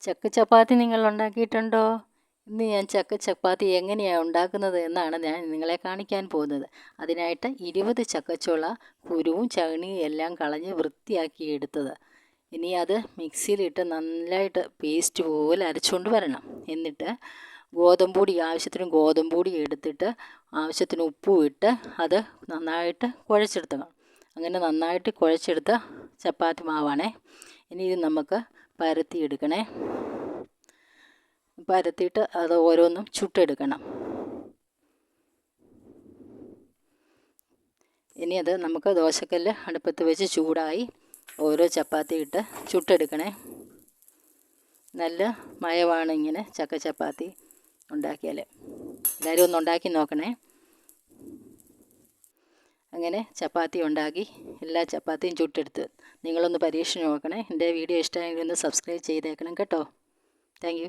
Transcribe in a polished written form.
ചക്ക ചപ്പാത്തി നിങ്ങൾ ഉണ്ടാക്കിയിട്ടുണ്ടോ? ഇന്ന് ഞാൻ ചക്ക ചപ്പാത്തി എങ്ങനെയാണ് ഉണ്ടാക്കുന്നത് എന്നാണ് ഞാൻ നിങ്ങളെ കാണിക്കാൻ പോകുന്നത്. അതിനായിട്ട് 20 ചക്കച്ചുള കുരുവും ചകിണിയും എല്ലാം കളഞ്ഞ് വൃത്തിയാക്കി എടുത്തത്. ഇനി അത് മിക്സിയിലിട്ട് നല്ലതായിട്ട് പേസ്റ്റ് പോലെ അരച്ചുകൊണ്ട് വരണം. എന്നിട്ട് ഗോതമ്പൊടി ആവശ്യത്തിന് ഗോതമ്പൊടി എടുത്തിട്ട് ആവശ്യത്തിന് ഉപ്പും ഇട്ട് അത് നന്നായിട്ട് കുഴച്ചെടുത്തണം. അങ്ങനെ നന്നായിട്ട് കുഴച്ചെടുത്ത ചപ്പാത്തി മാവാണേ. ഇനി ഇത് നമുക്ക് പരത്തിയെടുക്കണേ. പരത്തിയിട്ട് അത് ഓരോന്നും ചുട്ടെടുക്കണം. ഇനി അത് നമുക്ക് ദോശക്കല്ല് അടുപ്പത്ത് വെച്ച് ചൂടായി ഓരോ ചപ്പാത്തി ഇട്ട് ചുട്ടെടുക്കണേ. നല്ല മയമാണ് ഇങ്ങനെ ചക്ക ചപ്പാത്തി ഉണ്ടാക്കിയാൽ. എല്ലാവരും ഒന്ന് ഉണ്ടാക്കി നോക്കണേ. അങ്ങനെ ചപ്പാത്തി ഉണ്ടാക്കി എല്ലാ ചപ്പാത്തിയും ചുട്ടെടുത്ത് നിങ്ങളൊന്ന് പരീക്ഷിച്ച് നോക്കണേ. എൻ്റെ വീഡിയോ ഇഷ്ടമായെങ്കിൽ ഒന്ന് സബ്സ്ക്രൈബ് ചെയ്തേക്കണം കേട്ടോ. Thank you.